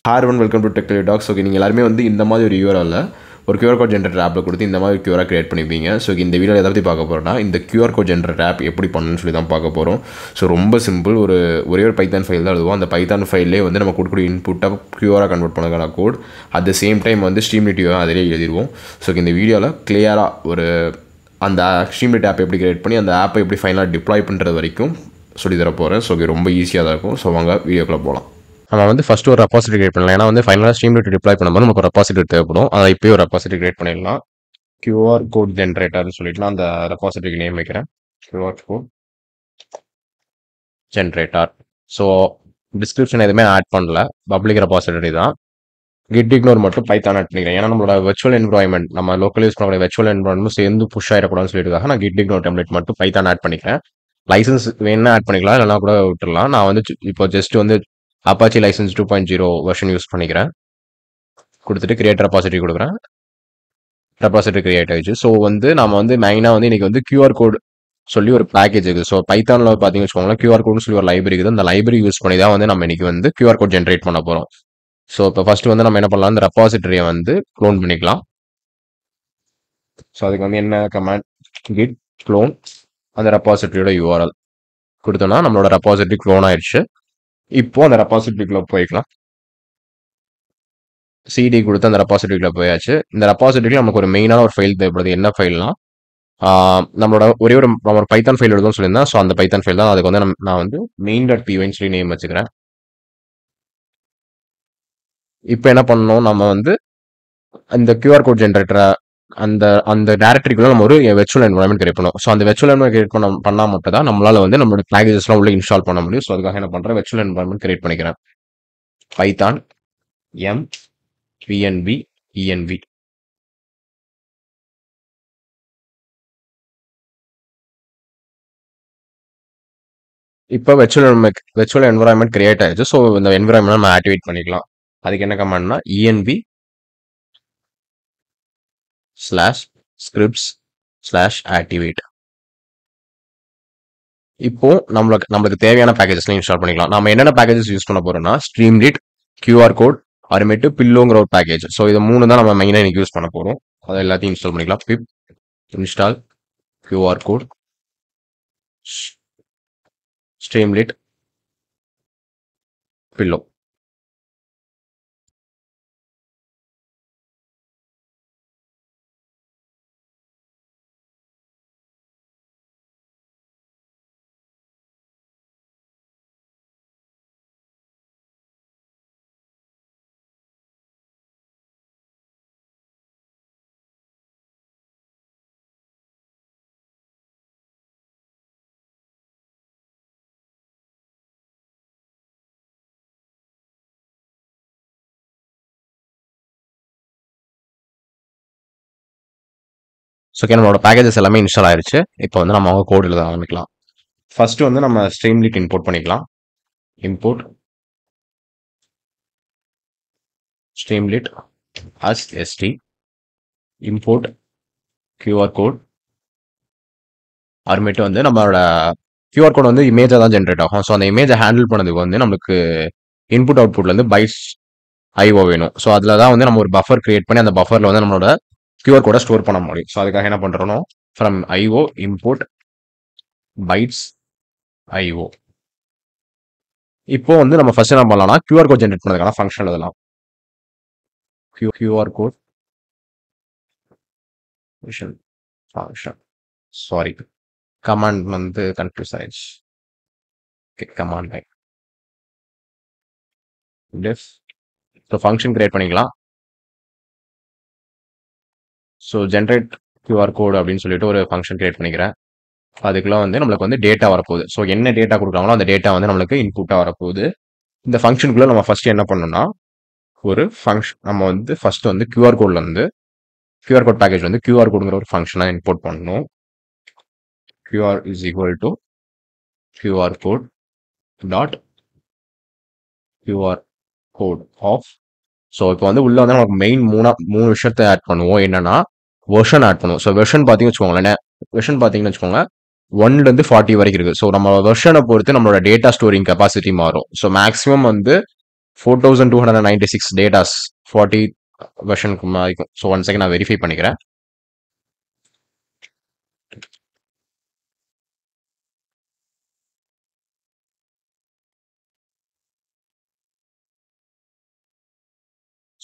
Hour ஒன் welcome to tech talks. Okay, நீங்கள் எல்லாருமே வந்து இந்த மாதிரி ஒரு யூஆர்எல்ல ஒரு QR கோட் ஜென்ரேட்டர் ஆப்பில் கொடுத்து இந்த மாதிரி QR கிரியேட் பண்ணிப்பீங்க. ஸோ இந்த வீடியோவில் எதை பற்றி பார்க்க போகிறோம்னா இந்த QR கோட் ஜென்ரேட்டர் ஆப் எப்படி பண்ணணும்னு சொல்லி தான் பார்க்க போகிறோம். ஸோ ரொம்ப சிம்பிள், ஒரே ஒரு பைத்தான் ஃபைல் தான் எழுதுவோம். அந்த பைத்தான் ஃபைல்லே வந்து நம்ம கொடுக்கக்கூடிய இன்புட்டாக QR கன்வெர்ட் பண்ணதுக்கான code at the same time வந்து ஸ்ட்ரீம்லிட் அதிலே எழுதிடுவோம். ஸோ இந்த வீடியோவில் கிளியராக அந்த ஸ்ட்ரீம்லிட் ஆப் எப்படி கிரியேட் பண்ணி அந்த ஆப்பை எப்படி ஃபைனலாக டிப்ளாய் பண்ணுறது வரைக்கும் சொல்லி தர போகிறேன். ஸோ ரொம்ப ஈஸியாக தான் இருக்கும். ஸோ வாங்க வீடியோக்குள்ளே போகலாம். நம்ம வந்து ஃபஸ்ட்டு ஒரு ரெபாசிட்டரி கிரியேட் பண்ணலாம். ஏன்னா வந்து ஃபைனலாக ஸ்ட்ரீம்லிட் டிப்ளாய் பண்ணும்போது நமக்கு ஒரு ரெபாசிட்டரி தேவைப்படும். அதை இப்போயே ஒரு ரெபாசிட்டரி கிரியேட் பண்ணிடலாம். QR கோட் ஜென்ரேட்டர்னு சொல்லிட்டு நான் அந்த ரெபாசிட்டரிக்கு நேம் வைக்கிறேன். QR code generator. So description எதுவுமே ஆட் பண்ணல, பப்ளிக் ரெபாசிட்டரி தான். கிட் இக்னோர் மட்டும் பைத்தான் ஆட் பண்ணிக்கிறேன். ஏன்னா நம்மளோட வெர்ச்சுவல் என்வரான்மெண்ட், நம்ம லோக்கல் யூஸ் பண்ணக்கூடிய வெர்ச்சுவல் என்வரான்மெண்ட் சேர்ந்து புஷ் ஆகிடக்கூடாதுன்னு சொல்லிட்டு நான் கிட் இக்னோர் டெம்ப்ளேட் மட்டும் பைத்தான் ஆட் பண்ணிக்கிறேன். லைசன்ஸ் வேணும்னா ஆட் பண்ணிக்கலாம், இல்லைனா கூட விட்டுடலாம். நான் வந்து இப்போ ஜஸ்ட் வந்து அப்பாச்சி லைசன்ஸ் 2.0 வெர்ஷன் யூஸ் பண்ணிக்கிறேன். கொடுத்துட்டு கிரியேட் ரெபாசிட்டரி கொடுக்குறேன். ரெபாசிட்டரி கிரியேட் ஆயிடுச்சு. ஸோ வந்து நம்ம வந்து மெயினாக வந்து இன்னைக்கு வந்து QR கோட் சொல்லி ஒரு பேக்கேஜ் இருக்குது. ஸோ பைத்தானில் பார்த்தீங்கன்னு வச்சுக்கோங்களேன், QR கோட்னு சொல்லி ஒரு லைப்ரரி இருக்குது. அந்த லைப்ரரி யூஸ் பண்ணி தான் வந்து நம்ம இன்னைக்கு வந்து QR கோட் ஜென்ரேட் பண்ண போகிறோம். ஸோ இப்போ ஃபர்ஸ்ட் வந்து நம்ம என்ன பண்ணலாம், இந்த ரெபாசிட்டரியை வந்து க்ளோன் பண்ணிக்கலாம். ஸோ அதுக்கு வந்து என்ன கமாண்ட், கிட் க்ளோன் அந்த ரெபாசிட்டரியோட URL கொடுத்தோம்னா நம்மளோட ரெபாசிட்டரி க்ளோன் ஆயிடுச்சு. இப்போ அந்த ரெபாசிட்டரிக்குள்ள போய்க்கலாம். CD கொடுத்து அந்த ரெபாசிட்டரிக்குள்ள போயாச்சு. இந்த ரெபாசிட்டரியில் நமக்கு ஒரு மெயினான ஒரு ஃபைல் தேவைப்படுது. என்ன ஃபைல்னா, நம்மளோட நம்ம ஒரு பைத்தான் ஃபைல் எழுதும் சொல்லியிருந்தேன். ஸோ அந்த பைத்தான் ஃபைல் தான். அதுக்கு வந்து நான் வந்து main.py சொல்லி நேம் வச்சுக்கிறேன். இப்போ என்ன பண்ணணும், நம்ம வந்து அந்த QR கோட் ஜென்ரேட்டரை அந்த டைரக்டரிக்குள்ள நம்ம ஒரு வெர்ச்சுவல் என்வரான்மெண்ட் கிரியேட் பண்ணணும். ஸோ அந்த வெர்ச்சுவல் என்வரான்மெண்ட் கிரியேட் பண்ணால் மட்டும் தான் நம்மளால வந்து நம்மளோட பேக்கேஜஸ்லாம் உள்ள இன்ஸ்டால் பண்ண முடியும். ஸோ அதுக்காக என்ன பண்ணுறேன், வெர்ச்சுவல் என்வரான்மெண்ட் கிரியேட் பண்ணிக்கிறேன். Python pnv env. இப்போ வெர்ச்சுவல் என்வரான்மெண்ட் கிரியேட் ஆயிடுச்சு. ஸோ இந்த என்வரான்மெண்ட் நம்ம ஆக்டிவேட் பண்ணிக்கலாம். அதுக்கு என்ன கமாண்ட்னா env/scripts/activate. இப்போ நம்மளுக்கு தேவையான பேக்கேஜஸ்லாம் இன்ஸ்டால் பண்ணிக்கலாம். நம்ம என்னென்ன பேக்கேஜஸ் யூஸ் பண்ண போறோம்னா, ஸ்ட்ரீம்லிட், QR கோட், அப்புறமேட்டு பில்லோங்கிற ஒரு பேக்கேஜ். ஸோ இது 3 தான் நம்ம மெயினாக இன்னைக்கு யூஸ் பண்ண போகிறோம். அதை எல்லாத்தையும் இன்ஸ்டால் பண்ணிக்கலாம். pip install QR code Streamlit Pillow. So நம்மளோட பேக்கேஜஸ் எல்லாமே இன்ஸ்டால் ஆயிடுச்சு. இப்போ வந்து நம்ம கோட் எழுத ஆரம்பிக்கலாம். ஃபர்ஸ்ட் வந்து நம்ம ஸ்ட்ரீம்லிட் இம்போர்ட் பண்ணிக்கலாம். Import Streamlit as st import QR code. அப்புறமேட்டு வந்து நம்மளோட QR கோட் வந்து இமேஜாக தான் ஜென்ரேட் ஆகும். ஸோ அந்த இமேஜை ஹேண்டில் பண்ணதுக்கு வந்து நம்மளுக்கு இன்புட் அவுட்புட்லேருந்து பைட்ஸ் IO வேணும். ஸோ அதில் தான் வந்து நம்ம ஒரு பஃபர் கிரியேட் பண்ணி அந்த பஃபரில் வந்து நம்மளோட QR கோடை ஸ்டோர் பண்ண முடியும். ஸோ அதுக்காக என்ன பண்ணுறோம், from IO import bytes IO. இப்போ வந்து நம்ம ஃபர்ஸ்ட் என்ன பண்ணலாம்னா, QR கோட் ஜென்ரேட் பண்ணதுக்கான ஃபங்க்ஷன் எழுதலாம். QR code function, sorry command வந்து கன்ஃபியூஸ் ஆயிடுச்சு. Okay, command line def. So function create பண்ணிக்கலாம். ஸோ ஜென்ரேட் QR கோட் அப்படின்னு சொல்லிட்டு ஒரு ஃபங்க்ஷன் கிரியேட் பண்ணிக்கிறேன். அதுக்குள்ள வந்து நம்மளுக்கு வந்து டேட்டா வரப்போகுது. ஸோ என்ன டேட்டா கொடுக்குறாங்களோ அந்த டேட்டா வந்து நம்மளுக்கு இன்புட்டாக வரப்போகுது. இந்த ஃபங்க்ஷனுக்குள்ள நம்ம ஃபர்ஸ்ட் என்ன பண்ணணும்னா, ஒரு ஃபங்க்ஷன் நம்ம வந்து ஃபர்ஸ்ட் வந்து QR கோட்ல இருந்து QR கோட் பேக்கேஜ் வந்து QR கோடுங்கிற ஒரு ஃபங்க்ஷனாக இம்போர்ட் பண்ணணும். QR is equal to QR code dot QR code of. So இப்போ வந்து உள்ள வந்து நமக்கு மெயின் மூணு விஷயத்தை ஆட் பண்ணுவோம். என்னன்னா, வெர்ஷன் ஆட் பண்ணுவோம். ஸோ வெர்ஷன் பார்த்தீங்கன்னு வச்சுக்கோங்க 1லேருந்து 40 வரைக்கும் இருக்கு. ஸோ நம்ம வெர்ஷனை பொறுத்து நம்மளோட டேட்டா ஸ்டோரிங் கெப்பாசிட்டி மாறும். ஸோ மேக்ஸிமம் வந்து 4296 டேட்டாஸ் 40 வெர்ஷனுக்கு வரைக்கும். ஸோ 1 செகண்ட் நான் வெரிஃபை பண்ணிக்கிறேன்.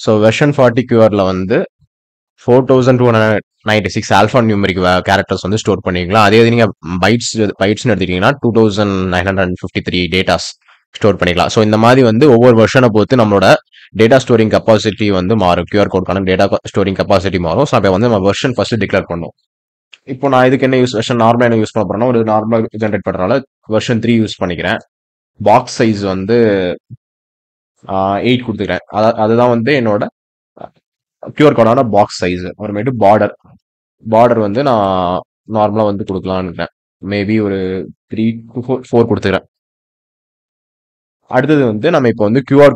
ஸோ வெர்ஷன் 40 கியூஆர்ல வந்து 4296 ஆல்ஃபா நியூமரிக் கேரக்டர்ஸ் வந்து ஸ்டோர் பண்ணிக்கலாம். அதே நீங்க பைட்ஸ்னு எடுத்துக்கிட்டீங்கன்னா 2953 டேட்டாஸ் ஸ்டோர் பண்ணிக்கலாம். ஸோ இந்த மாதிரி வந்து ஒவ்வொரு வெர்ஷனை பொறுத்து நம்மளோட டேட்டா ஸ்டோரிங் கெப்பாசிட்டி வந்து மாறும். கியூஆர் கோட்கான டேட்டா ஸ்டோரிங் கெப்பாசிட்டி மாறும். ஸோ அப்போ வந்து நம்ம வெர்ஷன் ஃபர்ஸ்ட் டிக்ளேர் பண்ணோம். இப்போ நான் இதுக்கு என்ன வெர்ஷன் நார்மலாக என்ன யூஸ் பண்ண போறேன்னா, ஒரு நார்மலாக ஜென்ரேட் பண்றதுனால வெர்ஷன் 3 யூஸ் பண்ணிக்கிறேன். பாக்ஸ் சைஸ் வந்து 8 கொடுத்துக்கிறேன். அதுதான் வந்து என்னோட கியூஆர் கோடான பாக்ஸ் சைஸ். அப்புறமேட்டு பார்டர் வந்து நான் நார்மலா வந்து கொடுக்கலான்னு மேபி ஒரு 3 to 4 கொடுத்துக்கிறேன். அடுத்தது வந்து நம்ம இப்போ வந்து கியூஆர்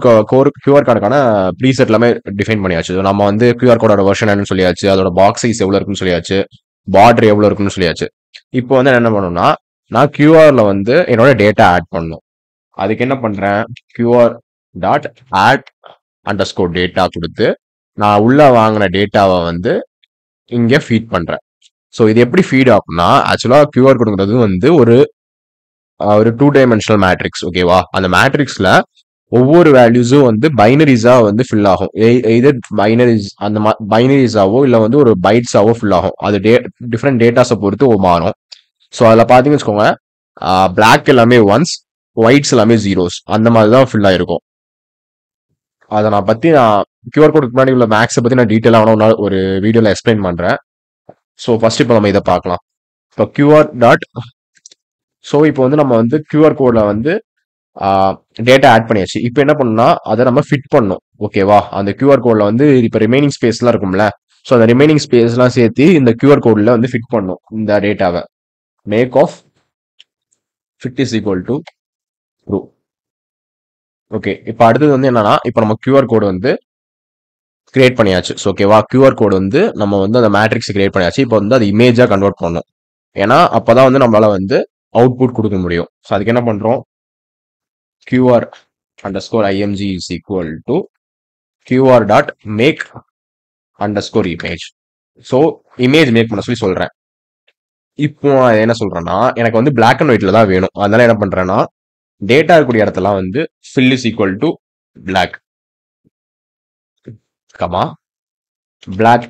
கார்டுக்கான ப்ரீசெட் எல்லாமே டிஃபைன் பண்ணியாச்சு. நம்ம வந்து கியூஆர் கோடோட வெர்ஷன் என்னன்னு சொல்லியாச்சு, அதோட பாக்ஸ் சைஸ் எவ்வளவு இருக்குன்னு சொல்லியாச்சு, பார்டர் எவ்வளவு இருக்குன்னு சொல்லியாச்சு. இப்போ வந்து என்ன பண்ணணும்னா, நான் கியூஆர்ல வந்து என்னோட டேட்டா ஆட் பண்ணணும். அதுக்கு என்ன பண்றேன், QR dot add underscore data கொடுத்து நான் உள்ள வாங்கின டேட்டாவை வந்து இங்க ஃபீட் பண்றேன். ஸோ இது எப்படி ஃபீட் ஆகும்னா, ஆக்சுவலா கியூஆர் கோடுங்கிறது வந்து ஒரு 2 டைமென்ஷனல் மேட்ரிக்ஸ். ஓகேவா? அந்த மேட்ரிக்ஸ்ல ஒவ்வொரு வேல்யூஸும் வந்து பைனரிஸா வந்து ஃபில் ஆகும். எய்தர் பைனரிஸ் அந்த பைனரிஸாவோ இல்ல வந்து ஒரு பைட்ஸாவோ ஃபில் ஆகும். அது டிஃப்ரெண்ட் டேட்டாஸை பொறுத்து மாறும். ஸோ அதில் பார்த்தீங்கன்னு வச்சுக்கோங்க, பிளாக் எல்லாமே ஒன்ஸ், ஒயிட்ஸ் எல்லாமே ஜீரோஸ், அந்த மாதிரி தான் ஃபில் ஆயிருக்கும். அதை நான் கியூஆர் கோடுக்கு முன்னாடி உள்ள மேக்ஸை பத்தி நான் டீட்டெயிலாக ஒரு வீடியோல எக்ஸ்பிளைன் பண்றேன். ஸோ ஃபர்ஸ்ட் இப்போ நம்ம இதை பார்க்கலாம். இப்போ கியூஆர் டாட் ஸோ இப்போ வந்து நம்ம வந்து கியூஆர் கோட்ல வந்து டேட்டா ஆட் பண்ணியாச்சு. இப்போ என்ன பண்ணணும்னா, அதை நம்ம ஃபிட் பண்ணணும். ஓகேவா? அந்த கியூஆர் கோட்ல வந்து இப்போ ரிமைனிங் ஸ்பேஸ்லாம் இருக்கும்ல, ஸோ அந்த ரிமைனிங் ஸ்பேஸ்லாம் சேர்த்து இந்த கியூஆர் கோட்ல வந்து ஃபிட் பண்ணணும் இந்த டேட்டாவை. Make of fit is equal to true. Okay, இப்போ அடுத்தது வந்து என்னன்னா, இப்போ நம்ம கியூஆர் கோடு வந்து கிரியேட் பண்ணியாச்சு. ஸோ ஓகேவா? கியூஆர் கோடு வந்து நம்ம வந்து அந்த மேட்ரிக்ஸ் கிரியேட் பண்ணியாச்சு. இப்போ வந்து அது இமேஜா கன்வெர்ட் பண்ணணும். ஏன்னா அப்பதான் வந்து நம்மளால வந்து அவுட்புட் கொடுக்க முடியும். ஸோ அதுக்கு என்ன பண்றோம், QR underscore img is equal to QR dot make underscore image. So image make பண்ண சொல்றேன். இப்போ நான் என்ன சொல்றேன்னா, எனக்கு வந்து பிளாக் அண்ட் ஒயிட்ல தான் வேணும். அதனால என்ன பண்றேன்னா, டேட்டா இருக்கக்கூடிய இடத்துல வந்து fill is equal to black, comma black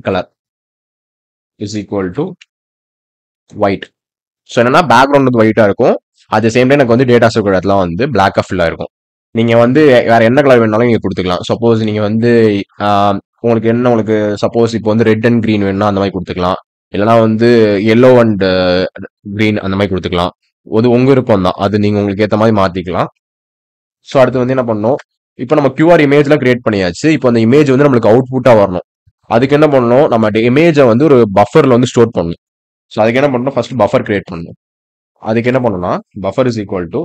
color is equal to white. So என்னன்னா, பேக்ரவுண்ட் வந்து ஒயிட்டா இருக்கும். அட் த சேம் டைம் எனக்கு வந்து டேட்டாஸ் இருக்கிற இடத்துல வந்து பிளாக்கா ஃபில் ஆயிருக்கும். நீங்க வந்து வேற என்ன கலர் வேணாலும் நீங்க கொடுத்துக்கலாம். சப்போஸ் நீங்க வந்து உங்களுக்கு சப்போஸ் இப்போ வந்து ரெட் அண்ட் கிரீன் வேணும்னா அந்த மாதிரி கொடுத்துக்கலாம். இல்லைனா வந்து எல்லோ அண்ட் கிரீன் அந்த மாதிரி கொடுத்துக்கலாம். அது உங்க விருப்பம் தான், அது நீங்க உங்களுக்கு ஏற்ற மாதிரி மாத்திக்கலாம். ஸோ அடுத்து வந்து என்ன பண்ணணும், இப்போ நம்ம கியூஆர் இமேஜ்ல கிரியேட் பண்ணியாச்சு. இப்போ அந்த இமேஜ் வந்து நம்மளுக்கு அவுட்புட்டா வரணும். அதுக்கு என்ன பண்ணணும், நம்ம இமேஜை வந்து ஒரு பஃபர்ல வந்து ஸ்டோர் பண்ணணும். ஸோ அதுக்கு என்ன பண்ணணும், ஃபர்ஸ்ட் பஃபர் கிரியேட் பண்ணணும். அதுக்கு என்ன பண்ணணும்னா, buffer is equal to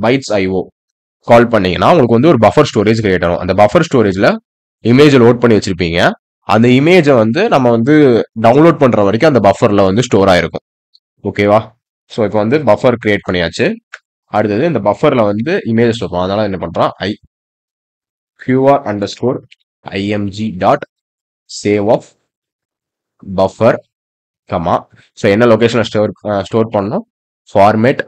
bytes IO call பண்ணீங்கன்னா உங்களுக்கு வந்து ஒரு பஃபர் ஸ்டோரேஜ் கிரியேட் ஆகும். அந்த பஃபர் ஸ்டோரேஜ்ல இமேஜ் லோட் பண்ணி வச்சிருப்பீங்க. அந்த இமேஜை வந்து நம்ம வந்து டவுன்லோட் பண்ற வரைக்கும் அந்த பஃபர்ல வந்து ஸ்டோர் ஆயிருக்கும். ஓகேவா? ஸோ இப்போ வந்து பஃபர் கிரியேட் பண்ணியாச்சு. அடுத்தது இந்த பஃபர்ல வந்து இமேஜ் ஸ்டோர் பண்ணும். அதனால என்ன பண்றோம், QR underscore img dot save of buffer, comma so என்ன லொகேஷன்ல ஸ்டோர் பண்ணணும், ஃபார்மேட்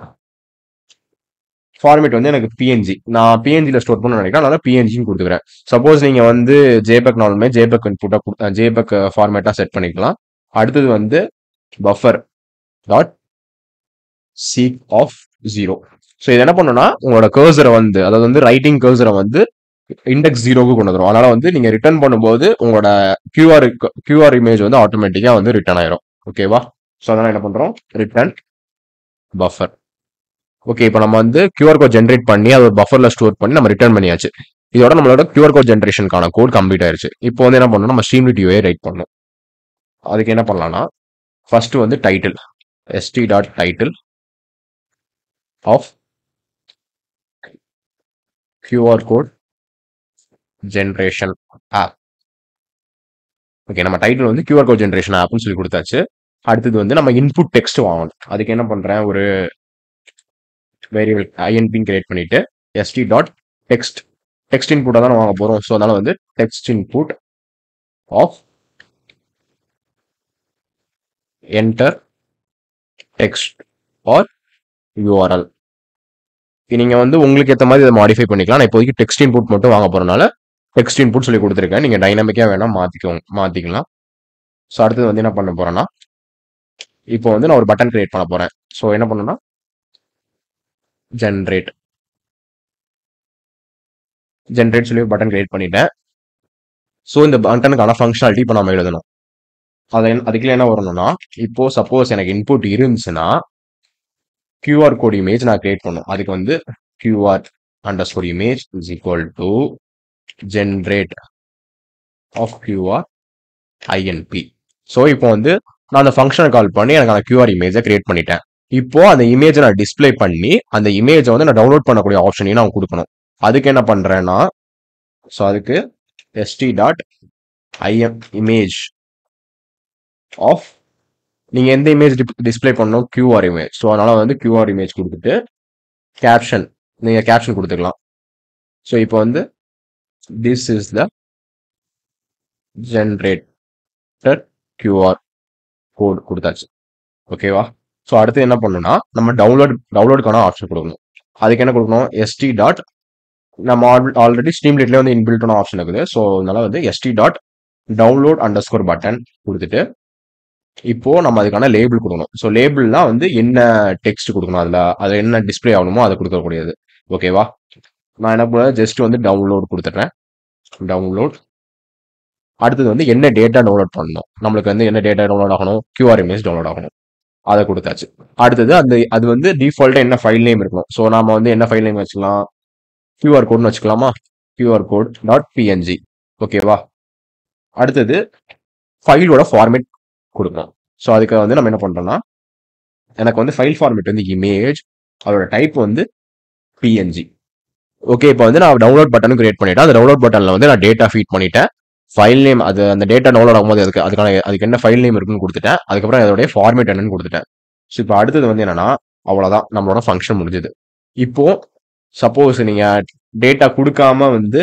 வந்து எனக்கு பிஎன்ஜி, நான் பிஎன்ஜில ஸ்டோர் பண்ண நினைக்கிறேன், அதனால பிஎன்ஜின்னு கொடுத்துக்கிறேன். சப்போஸ் நீங்க வந்து ஜேபெக்னாலுமே ஜேபெக் இன்புட்டா ஜேபெக் ஃபார்மேட்டா செட் பண்ணிக்கலாம். அடுத்தது வந்து buffer dot seek of 0. So இது என்ன பண்ணுன்னா, உங்களோட கர்சரை வந்து, அதாவது வந்து ரைட்டிங் கர்சரை வந்து இண்டெக்ஸ் 0க்கு கொண்டு வந்துடும். அதனால வந்து நீங்க ரிட்டர்ன் பண்ணும்போது உங்களோட கியூஆர் இமேஜ் வந்து ஆட்டோமேட்டிக்கா வந்து ரிட்டர்ன் ஆயிரும். ஓகேவா? ஸோ அதனால என்ன பண்றோம், ரிட்டர்ன் பஃபர். ஓகே, இப்போ நம்ம வந்து கியூஆர் கோட் ஜென்ரேட் பண்ணி அதை ஒரு பஃபர்ல ஸ்டோர் பண்ணி நம்ம ரிட்டர்ன் பண்ணியாச்சு. இதோட நம்மளோட கியூஆர் கோட் ஜென்ரேஷனுக்கான கோட் கம்ப்ளீட் ஆயிருச்சு. இப்போ வந்து என்ன பண்ணணும், நம்ம ஸ்ட்ரீம்லிட் யூஐ ரைட் பண்ணணும். அதுக்கு என்ன பண்ணலாம்னா, ஃபர்ஸ்ட் வந்து title st.title of QR code generation app. Okay, நம்ம டைட்டில் வந்து கியூஆர் கோட் ஜென்ரேஷன் ஆப்னு சொல்லி கொடுத்தாச்சு. அடுத்தது வந்து நம்ம இன்புட் டெக்ஸ்ட் வாங்கணும். அதுக்கு என்ன பண்றேன், ஒரு வேரியபிள் ஐஎன்பின்னு கிரியேட் பண்ணிட்டு எஸ்டி டாட் டெக்ஸ்ட் டெக்ஸ்ட் இன்புட்டை தான் வாங்க போகிறோம். ஸோ அதனால வந்து text input of enter text or URL. நீங்க வந்து உங்களுக்கு ஏற்ற மாதிரி இதை மாடிஃபை பண்ணிக்கலாம். நான் இப்போதைக்கு டெக்ஸ்ட் இன்புட் மட்டும் வாங்க போறதுனால டெக்ஸ்ட் இன்புட் சொல்லி கொடுத்துருக்கேன். நீங்க டைனாமிக்கா வேணா மாத்திக்கலாம். ஸோ அடுத்தது வந்து என்ன பண்ண போறேன்னா, இப்போ வந்து நான் ஒரு பட்டன் கிரியேட் பண்ண போறேன். ஸோ என்ன பண்ணணும்னா ஜென்ரேட் சொல்லி பட்டன் கிரியேட் பண்ணிட்டேன். ஸோ இந்த பட்டனுக்கான ஃபங்க்ஷனாலிட்டி இப்போ நம்ம எழுதணும். அதுக்குள்ள என்ன வரணும்னா, இப்போ சப்போஸ் எனக்கு இன்புட் இருந்துச்சுன்னா QR கோட் இமேஜ் நான் கிரியேட் பண்ணும். அதுக்கு வந்து QR_ image is equal to generate of QR INP. So இப்போ வந்து நான் அந்த ஃபங்க்ஷனை கால் பண்ணி எனக்கு அந்த QR இமேஜை கிரியேட் பண்ணிட்டேன். இப்போ அந்த இமேஜை நான் டிஸ்பிளே பண்ணி அந்த இமேஜை வந்து நான் டவுன்லோட் பண்ணக்கூடிய ஆப்ஷனையும் நான் கொடுக்கணும். அதுக்கு என்ன பண்றேன்னா, ஸோ அதுக்கு st.image ஆஃப் நீங்க எந்த இமேஜ் டிஸ்பிளே பண்ணணும், QR இமேஜ். ஸோ அதனால வந்து QR இமேஜ் கொடுத்துட்டு கேப்ஷன் நீங்க கேப்ஷன் கொடுத்துக்கலாம். ஸோ இப்போ வந்து this is the generated QR code கொடுத்தாச்சு. ஓகேவா? ஸோ அடுத்து என்ன பண்ணணும்னா, நம்ம டவுன்லோடுக்கான ஆப்ஷன் கொடுக்கணும். அதுக்கு என்ன கொடுக்கணும், st டாட் நம்ம ஆல்ரெடி ஸ்ட்ரீம்லைட்ல வந்து இன்பில்டான ஆப்ஷன் இருக்குது. ஸோ அதனால வந்து st.download_ பட்டன் கொடுத்துட்டு இப்போ நம்ம அதுக்கான லேபிள் கொடுக்கணும். ஸோ லேபிள்னா வந்து என்ன டெக்ஸ்ட் கொடுக்கணும், அதுல என்ன டிஸ்பிளே ஆகணுமோ அதை கொடுக்கக்கூடியது. ஓகேவா? நான் என்ன பண்ண ஜஸ்ட் வந்து டவுன்லோட் கொடுத்துட்றேன். டவுன்லோட். அடுத்தது வந்து என்ன டேட்டா டவுன்லோட் பண்ணணும், நம்மளுக்கு வந்து என்ன டேட்டா டவுன்லோட் ஆகணும், QR இமேஜ் டவுன்லோட் ஆகணும். அதை கொடுத்தாச்சு. அடுத்தது அது வந்து டிஃபால்ட்டா என்ன ஃபைல் நேம் இருக்கணும். ஸோ நாம வந்து என்ன ஃபைல் நேம் வச்சுக்கலாம், QR கோட்னு வச்சுக்கலாமா, QR code.png. ஓகேவா? அடுத்தது ஃபைலோட ஃபார்மேட் கொடுக்கணும். ஸோ அதுக்கு வந்து நம்ம என்ன பண்றோம்னா, எனக்கு வந்து ஃபைல் ஃபார்மேட் வந்து இமேஜ், அதோட டைப் வந்து PNG. ஓகே, இப்போ வந்து நான் டவுன்லோட் பட்டனும் கிரியேட் பண்ணிட்டேன். அந்த டவுன்லோட் பட்டன்ல வந்து நான் டேட்டா ஃபீட் பண்ணிட்டேன். ஃபைல் நேம் அந்த டேட்டா டவுன்லோட் ஆகும்போது அதுக்கு என்ன ஃபைல் நேம் இருக்குன்னு கொடுத்துட்டேன். அதுக்கப்புறம் அதோடைய ஃபார்மேட் என்னன்னு கொடுத்துட்டேன். ஸோ இப்போ அடுத்தது வந்து என்னன்னா, அவ்வளோதான், நம்மளோட ஃபங்க்ஷன் முடிஞ்சது. இப்போ சப்போஸ் நீங்க டேட்டா கொடுக்காம வந்து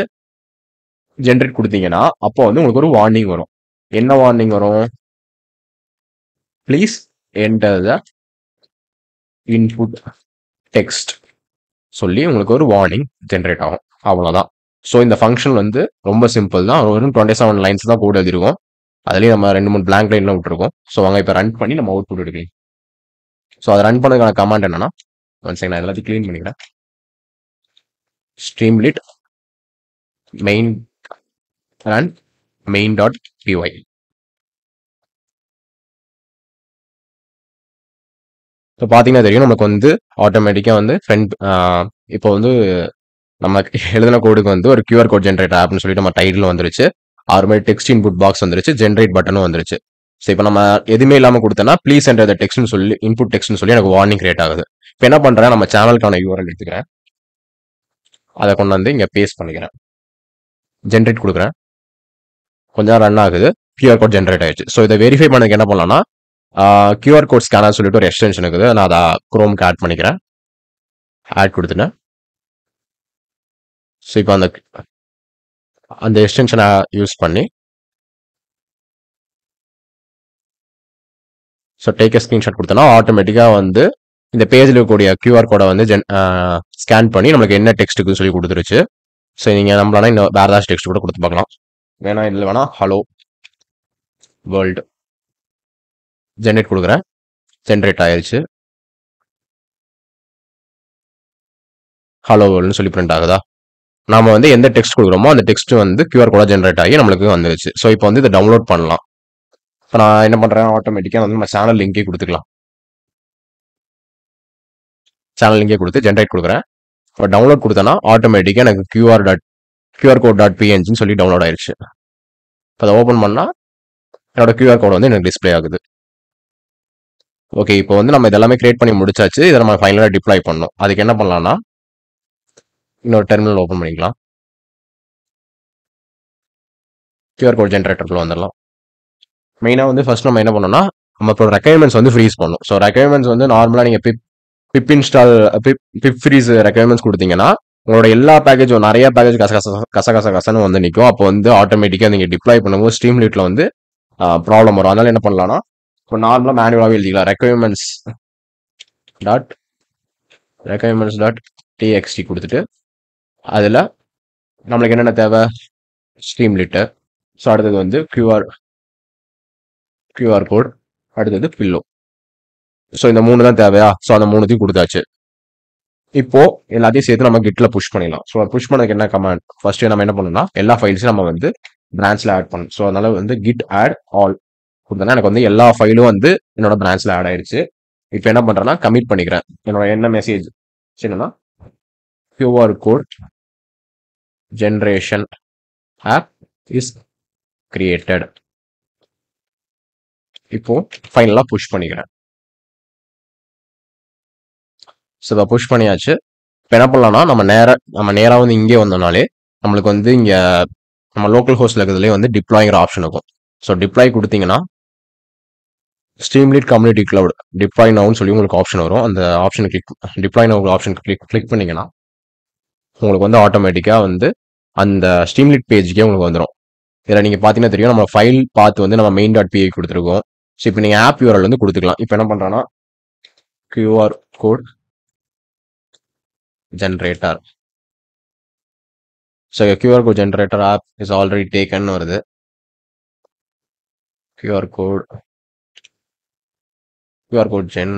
ஜென்ரேட் கொடுத்தீங்கன்னா, அப்போ வந்து உங்களுக்கு ஒரு வார்னிங் வரும். என்ன வார்னிங் வரும், please enter the input text சொல்லி உங்களுக்கு ஒரு வார்னிங் ஜென்ரேட் ஆகும். அவ்வளோதான். ஸோ இந்த ஃபங்க்ஷன் வந்து ரொம்ப சிம்பிள் தான். ஒரு 27 லைன்ஸ் தான் கோட் எழுதிருக்கோம். அதுலேயும் நம்ம 2-3 blank லைன்லாம் விட்டுருக்கோம். ஸோ வாங்க இப்போ ரன் பண்ணி நம்ம அவுட்புட் எடுக்கலாம். ஸோ அதை ரன் பண்ணதுக்கான கமாண்ட் என்னன்னா, ஒன் செகண்ட் நான் எல்லாத்தையும் க்ளீன் பண்ணிக்கிறேன். Streamlit main run main.py. So பார்த்தீங்கன்னா தெரியும், நமக்கு வந்து ஆட்டோமேட்டிக்காக வந்து இப்போ வந்து நம்ம எழுதின கோடுக்கு வந்து ஒரு QR கோட் ஜென்ரேட்டர் ஆப்னு சொல்லிட்டு நம்ம டைட்டில் வந்துருச்சு. ஆறுமே டெக்ஸ்ட் இன்புட் பாக்ஸ் வந்துருச்சு, ஜென்ரேட் பட்டனும் வந்துருச்சு. ஸோ இப்போ நம்ம எதுவுமே இல்லாமல் கொடுத்தோன்னா ப்ளீஸ் என்டர் த டெக்ஸ்ட்னு சொல்லி இன்புட் டெக்ஸ்ட்னு சொல்லி எனக்கு வார்னிங் கிரியேட் ஆகுது. இப்போ என்ன பண்ணுறேன், நம்ம சேனலுக்கான URL எடுத்துக்கிறேன், அதை கொண்டு வந்து இங்கே பேஸ்ட் பண்ணிக்கிறேன், ஜென்ரேட் கொடுக்குறேன். கொஞ்சம் ரன் ஆகுது, QR கோட் ஜென்ரேட் ஆயிடுச்சு. ஸோ இதை வெரிஃபை பண்ணதுக்கு என்ன பண்ணலாம்னா, QR கோட் ஸ்கேனர் சொல்லிட்டு ஒரு எக்ஸ்டென்ஷன் இருக்குது. நான் அதை குரோம்க்கு ஆட் பண்ணிக்கிறேன். ஆட் கொடுத்துட்டேன். ஸோ இப்போ அந்த எக்ஸ்டென்ஷனை யூஸ் பண்ணி ஸோ டேக் எ ஸ்க்ரீன்ஷாட் கொடுத்தோன்னா ஆட்டோமேட்டிக்காக வந்து இந்த பேஜில் இருக்கக்கூடிய QR கோடை வந்து ஸ்கேன் பண்ணி நம்மளுக்கு என்ன டெக்ஸ்ட்டுக்கு சொல்லி கொடுத்துருச்சு. ஸோ நீங்கள் நம்மளால இன்னும் வேறு ஏதாச்சும் டெக்ஸ்ட் கூட கொடுத்து பார்க்கலாம். இதில் வேணா ஹலோ வேர்ல்டு ஜென்ரேட் கொடுக்குறேன், ஜென்ரேட் ஆயிடுச்சு. ஹலோ வேர்ல்டுன்னு சொல்லி பிரிண்ட் ஆகுதா? நாம வந்து எந்த டெக்ஸ்ட் கொடுக்குறோமோ அந்த டெக்ஸ்ட் வந்து QR கோடா ஜென்ரேட் ஆகி நம்மளுக்கு வந்துருச்சு. ஸோ இப்போ வந்து இதை டவுன்லோட் பண்ணலாம். இப்போ நான் என்ன பண்ணுறேன், ஆட்டோமேட்டிக்காக வந்து நம்ம சேனல் லிங்கே கொடுத்துக்கலாம். சேனல் லிங்கே கொடுத்து ஜென்ரேட் கொடுக்குறேன். இப்போ டவுன்லோட் கொடுத்தேன்னா ஆட்டோமேட்டிக்காக எனக்கு QR code.png சொல்லி டவுன்லோட் ஆயிடுச்சு. இப்போ அதை ஓப்பன் பண்ணால் என்னோட QR கோட் வந்து எனக்கு டிஸ்பிளே ஆகுது. ஓகே, இப்போ வந்து நம்ம இதெல்லாமே கிரியேட் பண்ணி முடிச்சாச்சு. இதை நம்ம ஃபைனலாக டிப்ளாய் பண்ணணும். அதுக்கு என்ன பண்ணலாம்னா, இன்னொரு டெர்மினல் ஓப்பன் பண்ணிக்கலாம். QR கோட் ஜென்ரேட்டருக்குள்ள வந்துடலாம். மெயினாக வந்து ஃபர்ஸ்ட் நம்ம என்ன பண்ணோம்னா, நம்ம இப்போ ரெக்யர்மெண்ட்ஸ் வந்து ஃப்ரீஸ் பண்ணணும். ஸோ ரெக்யர்மெண்ட்ஸ் வந்து நார்மலாக நீங்கள் பிப் இன்ஸ்டால் பிப் ஃப்ரீஸ் ரெக்யர்மெண்ட்ஸ் கொடுத்தீங்கன்னா உங்களோட எல்லா பேக்கேஜும் நிறைய பேக்கேஜ் கசன்னு வந்து நிற்கும். அப்போ வந்து ஆட்டோமேட்டிக்காக நீங்கள் டிப்ளாய் பண்ணும்போது ஸ்ட்ரீம்லீட்டில் வந்து ப்ராப்ளம் வரும். அதனால என்ன பண்ணலாம்னா இப்போ நார்மலாக மேனுவலாகவே எழுதிக்கலாம். ரெக்யர்மெண்ட்ஸ் டாட் டிஎக்ஸ்டி கொடுத்துட்டு அதில் நம்மளுக்கு என்னென்ன தேவை, ஸ்ட்ரீம்லிட்டு, ஸோ அடுத்தது வந்து கியூஆர் கோட், அடுத்தது பில்லோ. ஸோ இந்த 3 தான் தேவையா? ஸோ அந்த 3த்தையும் கொடுத்தாச்சு. இப்போ எல்லாத்தையும் சேர்த்து நம்ம கிட்ல புஷ் பண்ணிடலாம். ஸோ புஷ் பண்ணதுக்கு என்ன கமாண்ட், ஃபர்ஸ்ட் நம்ம என்ன பண்ணணும்னா எல்லா ஃபைல்ஸையும் நம்ம வந்து பிரான்ச்ல ஆட் பண்ணணும். ஸோ அதனால வந்து git add all கொடுத்தோன்னா எனக்கு வந்து எல்லா ஃபைலும் வந்து என்னோட பிரான்ச்ல ஆட் ஆயிடுச்சு. இப்போ என்ன பண்றேன்னா கமிட் பண்ணிக்கிறேன். என்னோட என்ன மெசேஜ் என்னன்னா QR code generation app is created. இப்போ ஃபைனலா புஷ் பண்ணிக்கிறேன். ஸோ இதை புஷ் பண்ணியாச்சு. இப்போ என்ன பண்ணலாம்னா நம்ம நேராக வந்து இங்கே வந்தோம்னாலே நம்மளுக்கு வந்து இங்கே நம்ம லோக்கல் ஹோஸ்ட்ல இருக்கிறதுலேயே வந்து டிப்ளாய்ங்கிற ஆப்ஷன் இருக்கும். ஸோ டிப்ளாய் கொடுத்தீங்கன்னா ஸ்ட்ரீம்லீட் கம்யூனிட்டி கிளவுட் டிப்ளாய் நவுன்னு சொல்லி உங்களுக்கு ஆப்ஷன் வரும். அந்த ஆப்ஷன் டிப்ளாய் நவு ஆப்ஷன் கிளிக் பண்ணீங்கன்னா உங்களுக்கு வந்து ஆட்டோமேட்டிக்காக வந்து அந்த ஸ்ட்ரீம்லீட் பேஜுக்கே உங்களுக்கு வந்துடும். இதில் நீங்கள் பார்த்தீங்கன்னா தெரியும் நம்ம ஃபைல் பார்த்து வந்து நம்ம main.py கொடுத்துருக்கோம். ஸோ இப்போ நீங்கள் ஆப் URL வந்து கொடுத்துக்கலாம். இப்போ என்ன பண்ணுறோன்னா QR code generator. So QR code generator app is already taken வருது. QR code gen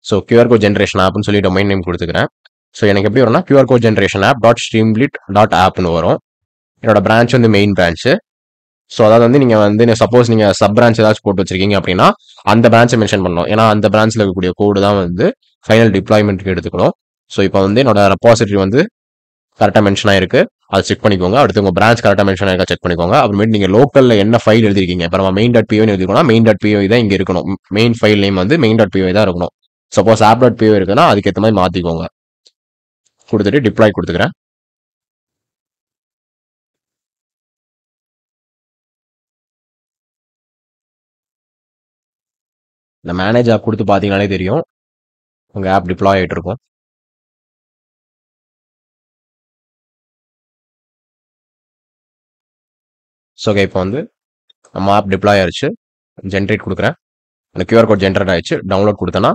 so QR code generation ஆப்னு சொல்லி டொமைன் நேம் கொடுத்துக்கிறேன். ஸோ எனக்கு எப்படி வரும்னா QR code generation app dot Streamlit dot ஆப்னு வரும். என்னோட பிரான்ச் வந்து மெயின் பிரான்ச்சு. ஸோ அதாவது வந்து நீங்கள் வந்து சப்போஸ் நீங்கள் சப் பிரான்ச் ஏதாச்சும் போட்டு வச்சிருக்கீங்க அப்படின்னா அந்த பிரான்ச்சை மென்ஷன் பண்ணணும். ஏன்னா அந்த பிரான்ச்சில் இருக்கக்கூடிய கோடு தான் வந்து ஃபைனல் டிப்ளாய்மெண்ட்டுக்கு எடுத்துக்கணும். ஸோ இப்போ வந்து என்னோட ரெபாசிட்டரி வந்து கரெக்டாக மென்ஷன் ஆயிருக்கு, அதை செக் பண்ணிக்கோங்க. அடுத்து உங்கள் பிரான்ச் கரெக்டாக மென்ஷன் ஆயிருக்கா செக் பண்ணிக்கோங்க. அப்புறமேட்டு நீங்கள் லோக்கலில் என்ன ஃபைல் எழுதிருக்கீங்க, இப்போ நம்ம main.py எழுதிருக்கோம்னா main.py தான் இங்கே இருக்கணும். மெயின் ஃபைல் நேம் வந்து main.py தான் இருக்கணும். சப்போஸ் app.py இருக்குன்னா அதுக்கேற்ற மாதிரி மாற்றிக்கோங்க. கொடுத்துட்டு டிப்ளாய் கொடுத்துக்கிறேன். இந்த மேனேஜ் ஆப் கொடுத்து பார்த்தீங்கனாலே தெரியும் உங்கள் ஆப் டிப்ளாய் ஆகிட்டு இருக்கும். ஸோ ஓகே, இப்போ வந்து நம்ம ஆப் டிப்ளாய் ஆயிடுச்சு. ஜென்ரேட் கொடுக்குறேன். எனக்கு QR கோட் ஜென்ரேட் ஆயிடுச்சு. டவுன்லோட் கொடுத்தேன்னா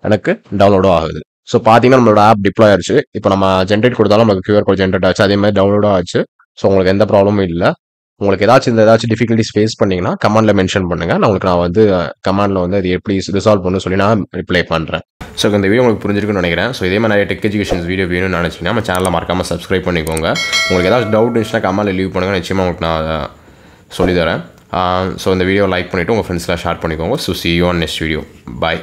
எனக்கு டவுன்லோடும் ஆகுது. ஸோ பார்த்தீங்கன்னா நம்மளோட ஆப் டிப்ளாய் ஆயிடுச்சு. இப்போ நம்ம ஜென்ரேட் கொடுத்தாலும் நமக்கு QR கோட் ஜென்ரேட் ஆச்சு, அதே மாதிரி டவுன்லோடும் ஆச்சு. ஸோ உங்களுக்கு எந்த ப்ராப்ளமும் இல்லை. உங்களுக்கு ஏதாச்சும் டிஃபிகல்ட்டிஸ் ஃபேஸ் பண்ணீங்கன்னா கமெண்ட்ல மென்ஷன் பண்ணுங்க. நான் வந்து கமெண்ட்ல வந்து அது எப்படி ரிசால்வ் பண்ணு சொல்லி நான் ரிப்ளை பண்ணுறேன். ஸோ இந்த வீடியோ உங்களுக்கு புரிஞ்சிருக்குன்னு நினைக்கிறேன். ஸோ இதே மாதிரி நிறைய டெக் எஜுகேஷன்ஸ் வீடியோ வேணும்னு நினச்சிங்கன்னா நம்ம சேனலில் மறக்காமல் சப்ஸ்கிரைப் பண்ணிக்கோங்க. உங்களுக்கு ஏதாச்சும் டவுட் இருந்துச்சுன்னா கமெண்ட்ல லீவ் பண்ணுங்கள், நிச்சயமாக உங்களுக்கு நான் சொல்லித்தரேன். ஸோ இந்த வீடியோ லைக் பண்ணிவிட்டு உங்கள் ஃப்ரெண்ட்ஸ்லாம் ஷேர் பண்ணிக்கோங்க. So see you on next video. Bye.